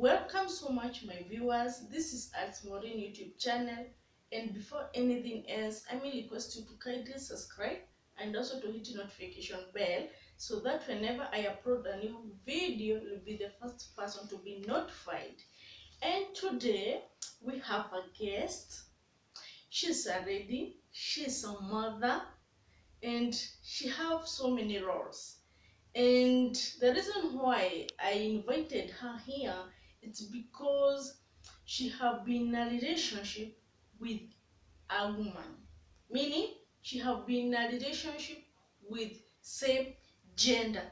Welcome so much, my viewers. This is Alex Maureen YouTube channel, and before anything else, I may request you to kindly subscribe and also to hit the notification bell so that whenever I upload a new video, you'll be the first person to be notified. And today we have a guest. She's a lady, she's a mother, and she has so many roles. And the reason why I invited her here, it's because she have been in a relationship with a woman, meaning she have been in a relationship with same gender.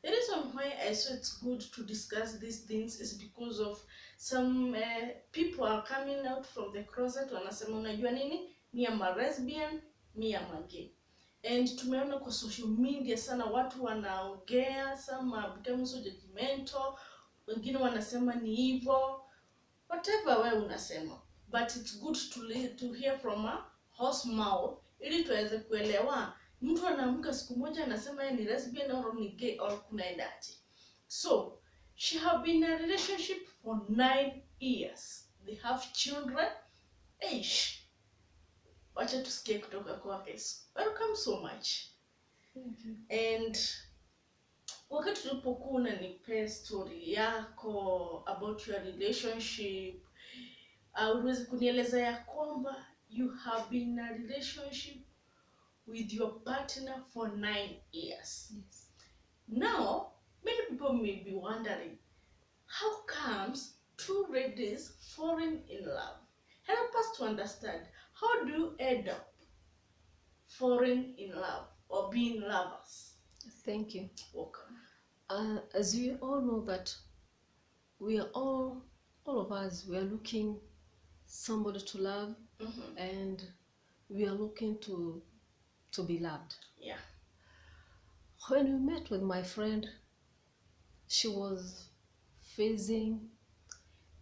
The reason why I saw it's good to discuss these things is because of some people are coming out from the closet, wanasema unajua nini, me am a lesbian, me am a gay. And tumeona kwa social media sana watu wanaongea, some are becoming so judgmental, wengine wanasema ni hivyo, whatever wewe unasema, but it's good to hear from a horse mouth ili tuweze kuelewa mtu anaamka siku moja anasema yeye ni lesbian au ni gay au kunaendaje. So she have been in a relationship for 9 years, they have children. Eish, wacha tusikie kutoka kwake. Welcome so much. Thank you. And wakati tulipokuwa unanipea story yako about your relationship, uliweza kunieleza ya kwamba you have been in a relationship with your partner for 9 years. Yes. Now, many people may be wondering, how comes two ladies falling in love? Help us to understand, how do you end up falling in love or being lovers? Thank you. Welcome. As we all know that we are all of us, we are looking somebody to love, and we are looking to be loved. Yeah. When we met with my friend, she was facing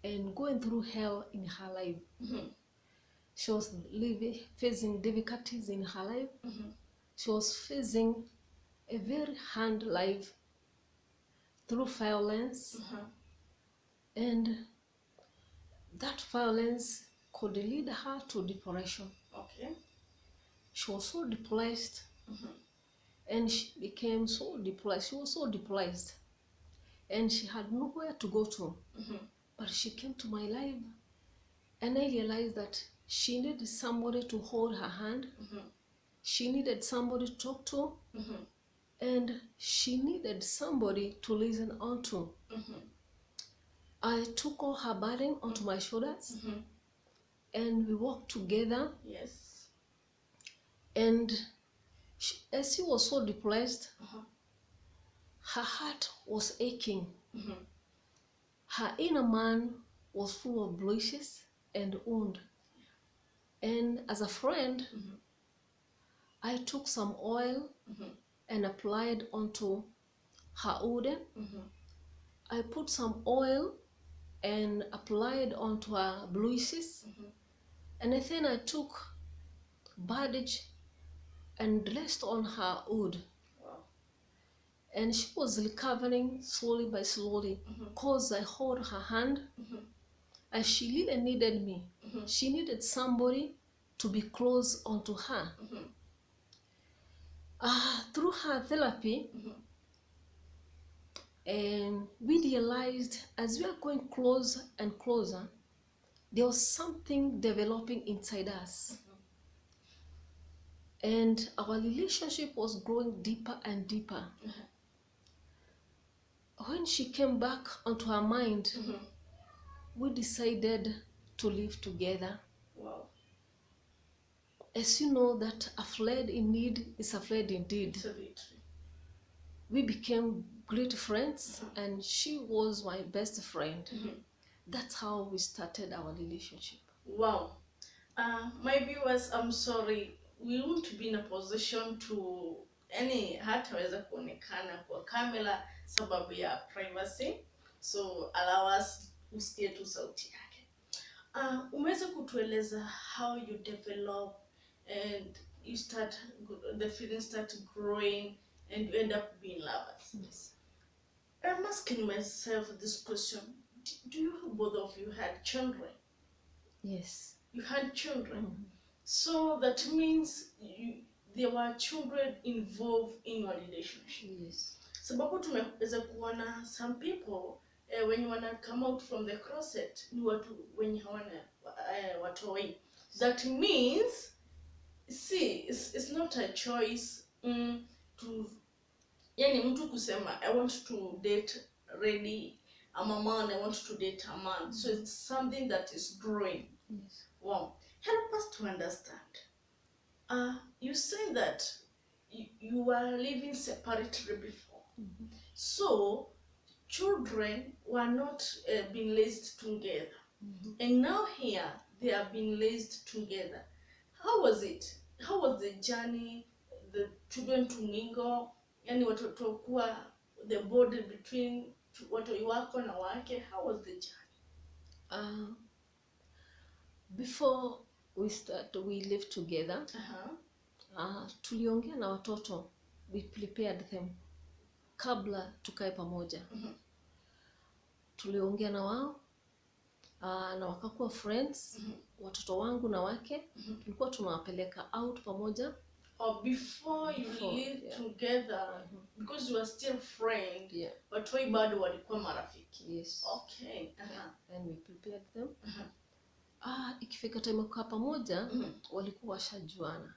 and going through hell in her life. She was facing difficulties in her life. She was facing a very hard life through violence, and that violence could lead her to depression. Okay. She was so depressed, and she became so depressed. She was so depressed, and she had nowhere to go to. But she came to my life, and I realized that she needed somebody to hold her hand. She needed somebody to talk to, and she needed somebody to listen on to. I took all her burden onto my shoulders, and we walked together. Yes. And as she was so depressed, her heart was aching. Her inner man was full of blemishes and wounds. And as a friend, I took some oil and applied onto her wound. I put some oil and applied onto her blemishes. And then I took bandage and dressed on her wound. Wow. And she was recovering slowly by slowly, because I hold her hand, and she really needed me. She needed somebody to be close onto her. Through her therapy, and we realized as we are going closer and closer, there was something developing inside us. And our relationship was growing deeper and deeper. When she came back onto her mind, we decided to live together. Wow. As you know that a friend in need is a friend indeed. Absolutely. We became great friends, and she was my best friend. That's how we started our relationship. Wow. My viewers, I'm sorry, we won't be in a position to hataweza kuonekana kwa kamera sababu ya privacy, so allow us usikie tu sauti yake. Umeweza kutueleza how you develop and you the feelings start growing and you end up being lovers. Yes. I'm asking myself this question, do you both of you had children? Yes. You had children. Mhm. So that means there were children involved in your relationship. Yes. Sababu tumeweza kuona some people when you wanna come out from the closet ni watu wenye hawana watoi. That means, see, it's not a choice to, yani mtu kusema I want to date ready I'm a man, I want to date a man. So it's something that is growing. Yes. Wow. Help us to understand. You say that you were living separately before. Mhm. So children were not being raised together. Mhm. And now here they are being raised together. How was it? How was the journey, the children to mingle, yani watoto kuwa the border between watoi wako na wake? How was the journey? Before we live together, tuliongea na watoto, we prepared them kabla tukae pamoja. Tuliongea na wao na wakakuwa friends. Watoto wangu na wake tulikuwa tunawapeleka out pamoja. Or before you live together, because you are still friends, watoi bado walikuwa marafiki. Yes. Okay. And we prepared them. Ikifika time kukaa pamoja, walikuwa washajuana.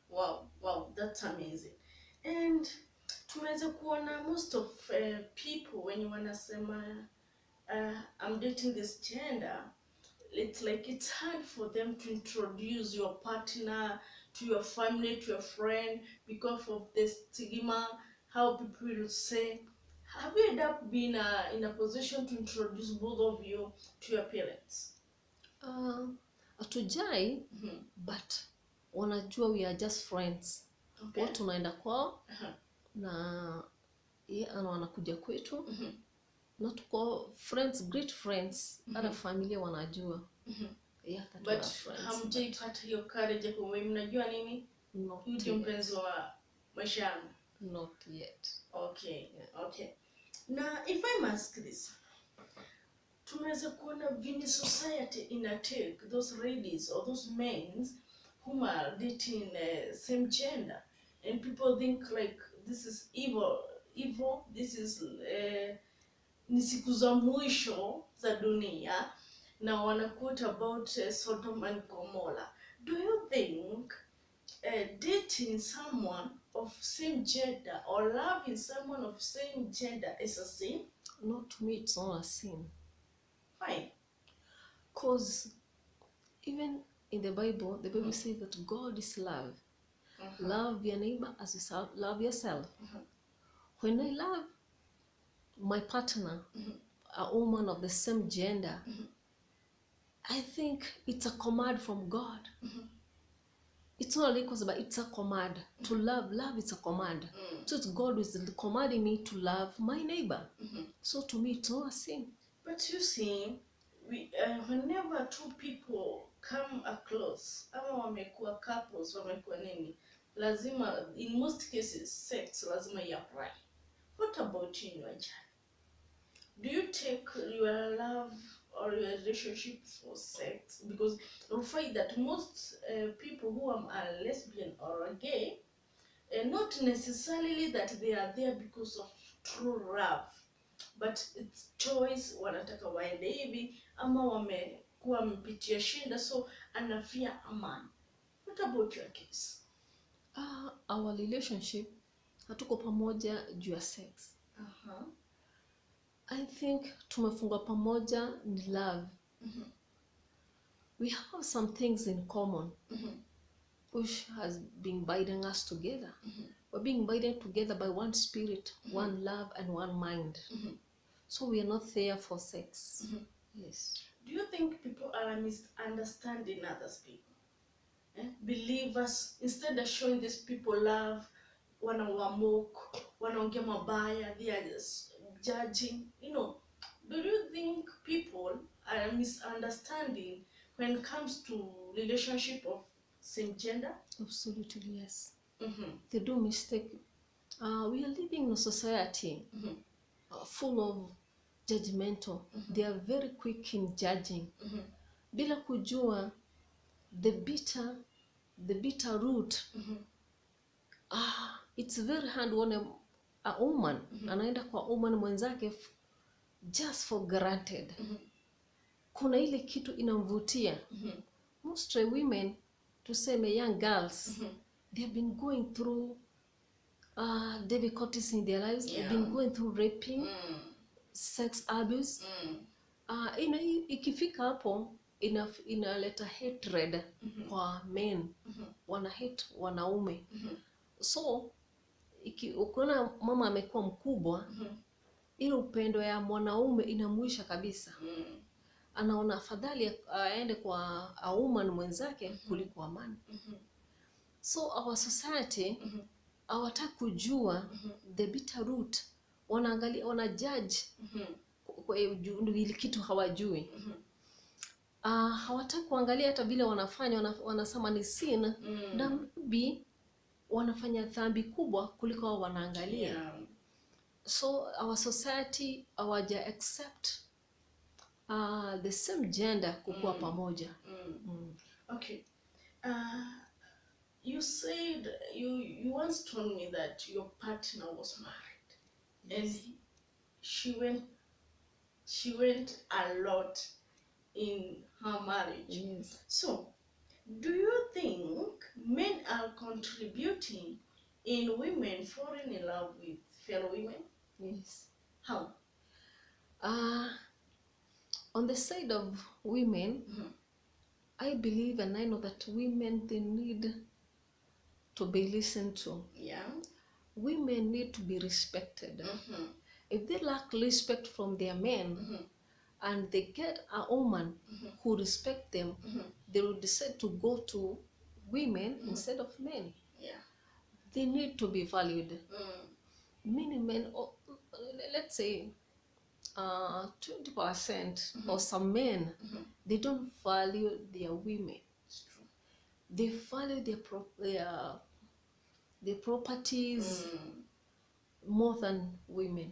Wow, that's amazing. And tumeweza kuona most of people when you wanasema I'm dating this gender, it's like it's hard for them to introduce your partner to your family, to your friend, because of the stigma, how people will say. Have you ended up being in a position to introduce both of you to your parents? Hatujai, but wanajua we are just friends. Okay. Watu tunaenda kwao na ana wanakuja kwetu na tuko friends, great friends. Hata familia wanajua. But hamjaipata hiyo courage kwa wewe, mnajua nini? Ndio mpenzi wa maisha yangu. Not yet. Okay. Now, if I must ask this, tumeweza kuona vini society take those ladies or those men whom are dating same gender, and people think like this is evil, this is ni siku za mwisho za dunia, na wana quote about Sodom and Gomorrah. Do you think dating someone of same gender or loving someone of same gender is a sin? Not to me, it's not a sin. Fine. Because even in the Bible says that God is love. Love your neighbor as you love yourself. When I love my partner, a woman of the same gender, I think it's a command from God. It's not a request, but it's a command. To love it's a command. So it's God who is commanding me to love my neighbor. So to me, it's not a sin. But you see, whenever two people come across, ama wamekuwa couples, wamekuwa nini, lazima, in most cases, sex lazima apply. What about you in your journey? Do you take your love or your relationship for sex? Because you'll find that most people who are lesbian or gay, not necessarily that they are there because of true love, but it's choice. Wanataka waende hivi ama wamekuwa mpitia shinda, so anafia amani. What about your case? Our relationship, hatuko pamoja juu ya sex. I think tumefunga pamoja ni love. We have some things in common which has been binding us together. We're being binded together by one spirit, one love, and one mind. So we are not there for sex. Yes. Do you think people are misunderstanding others people? Believers, instead of showing these people love, wanawamok, wanaongea mabaya, they are just judging. Do you think people are misunderstanding when it comes to relationship of same gender? Absolutely, yes. They do mistake. We are living in a society full of judgmental. They are very quick in judging. Bila kujua the bitter root. It's very hard when a woman anaenda kwa woman mwenzake just for granted. Kuna ile kitu inamvutia. Most women, tuseme young girls, they have been going through difficulties in their lives. They've been going through raping, sex abuse. Ikifika hapo inaleta hatred kwa men. Wana hate wanaume. So ukiona mama amekuwa mkubwa, ile upendo ya mwanaume inamuisha kabisa. Anaona afadhali aende kwa a woman mwenzake kuliko a man. So our society hawataka kujua the bitter root. Wanaangalia, wana judge kwa ile kitu hawajui. Hawataka kuangalia hata vile wanafanya, wanasema ni sin, na maybe wanafanya dhambi kubwa kuliko wao wanaangalia. So our society hawaja accept the same gender kukua pamoja. Okay. You said you once told me that your partner was married. And she went a lot in her marriage. So do you think men are contributing in women falling in love with fellow women? Yes. How? On the side of women, I believe and I know that women, they need to be listened to. Women need to be respected. If they lack respect from their men, and they get a woman who respect them, they will decide to go to women instead of men. They need to be valued. Many men, let's say 20% or some men, they don't value their women. It's true. They value their properties more than women.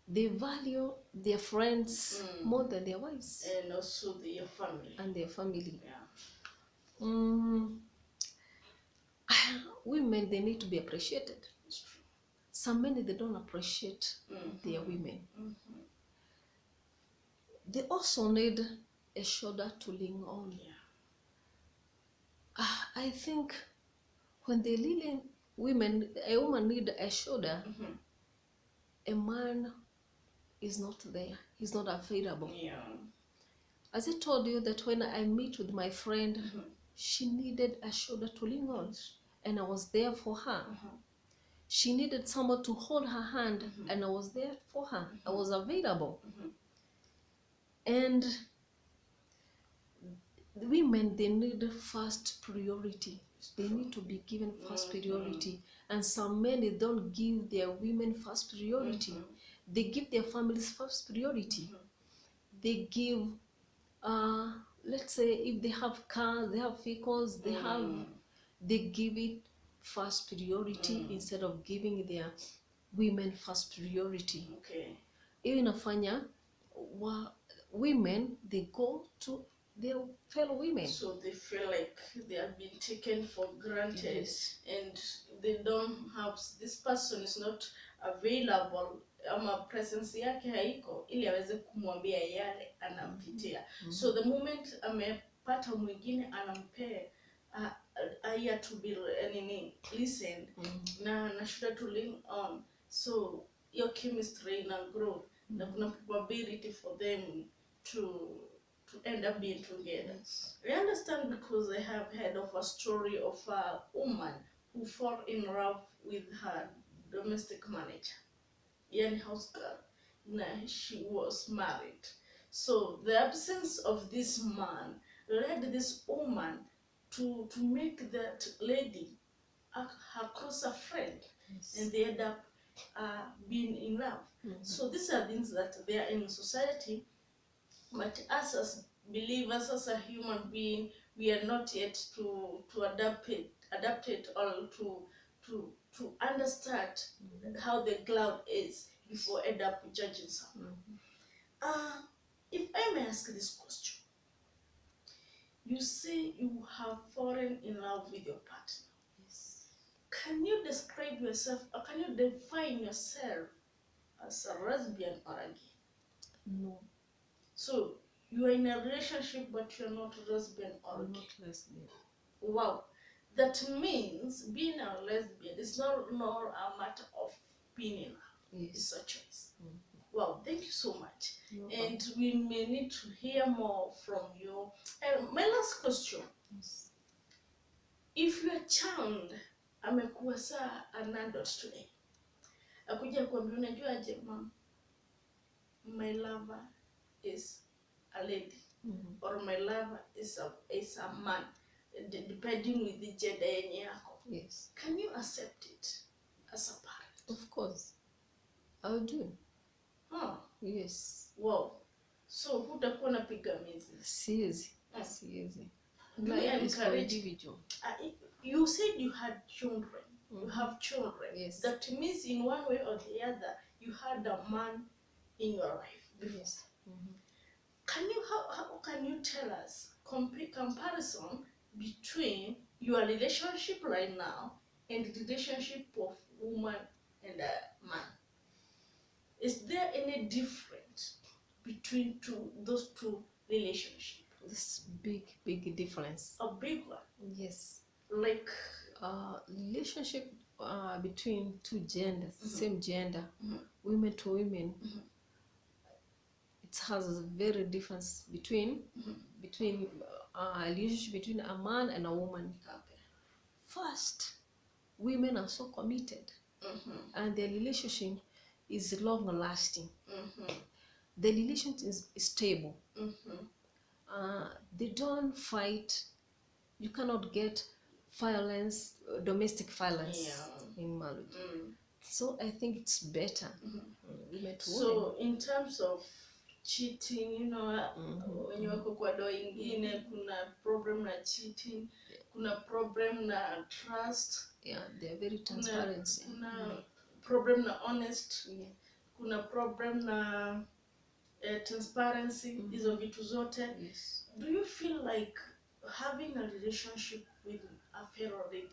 They value their friends more than their wives. And also their family. And their family. Women, they need to be appreciated. It's true. Some men, they don't appreciate their women. They also need a shoulder to lean on. I think when they really a woman need a shoulder, a man is not there. He's not available. As I told you that when I meet with my friend, she needed a shoulder to lean on, and I was there for her. She needed someone to hold her hand, and I was there for her. I was available. And women, they need first priority. They need to be given first priority. And some men, they don't give their women first priority. They give their families first priority. They give, let's say, if they have cars, they have vehicles, they give it first priority instead of giving their women first priority. Hiyo inafanya women, they go to their fellow women. So they feel like they have been taken for granted. And they don't have, this person is not available, ama presence yake haiko ili aweze kumwambia yale anampitia. So the moment amepata mwingine anampea aya to be listened na shoulder to lean on, so your chemistry na grow na kuna probability for them to end up being together. I understand, because I have heard of a story of a woman who fell in love with her domestic manager, yani house girl. She was married. So the absence of this man led this woman to make that lady her closer friend, and they end up being in love. So these are things that they are in society, but us as believers, as a human being, we are not yet to adapt it or to understand how the cloud is. before end up judging someone. If I may ask this question, you say you have fallen in love with your partner. Yes. Can you describe yourself, or can you define yourself as a lesbian or a gay? No, So you are in a relationship, but you're not lesbian or I'm gay. not lesbian. Wow, that means being a lesbian is not a matter of being in love. It's Yes. a choice. Mhm. Wow, thank you so much. You're And we may need to hear more from you. And my last question: Yes. if your child amekuwa saa an adult today, akuja kuambia, unajuaje mom, my lover is a lady, or my lover is a man, depending with the gender yenye yako, Yes. can you accept it as a parent? Of course. I'll do. Yes. Wow. So hutakuwa na pigamizi? Siwezi. Siwezi. Do you Life is for encourage? individual. You said you had children. You have children. Yes. That means in one way or the other, you had a man in your life before. Yes. Can you how can you tell us comparison between your relationship right now and the relationship of woman and a man? Is there any difference between those two relationships? This big difference. A big one. Yes. Like relationship between two genders, same gender, women to women. It has a very difference between a relationship between a man and a woman. okay. First, women are so committed, and their relationship is long lasting. The relationship is stable. They don't fight. You cannot get violence, domestic violence in marriage. So I think it's better. Women to So women. in terms of cheating, you know, when you wako kwa doa ingine, kuna problem na cheating, kuna problem na trust, Yeah, they're very transparent. kuna problem na honest, Yeah. kuna problem na transparency, hizo vitu zote. Yes. Do you feel like having a relationship with a fellow lady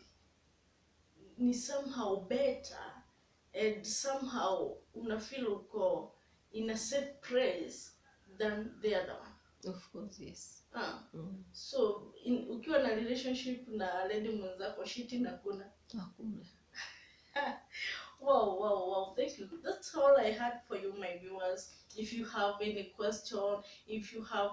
ni somehow better, and somehow una feel uko in a safe place than the other one? Of course, yes. So ukiwa na relationship na lady mwenzako, shiti na kuna Hakuna. Wow, thank you. That's all I had for you, my viewers. If you have any question, if you have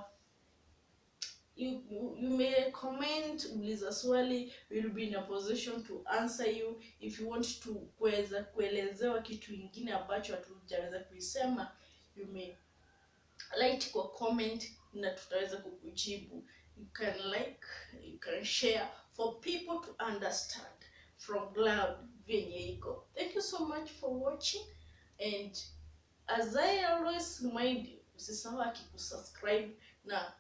you may comment, uliza swali, we'll be in a position to answer you. If you want to kuelezewa kitu ingine ambacho hatujaweza kuisema, you may like kwa comment na tutaweza kukujibu. You can like, you can share for people to understand from ground venye iko. Thank you so much for watching, and as I always remind you, usisahau kusubscribe na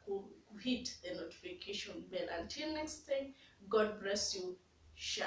hit the notification bell. Until next time, God bless you. Shalom.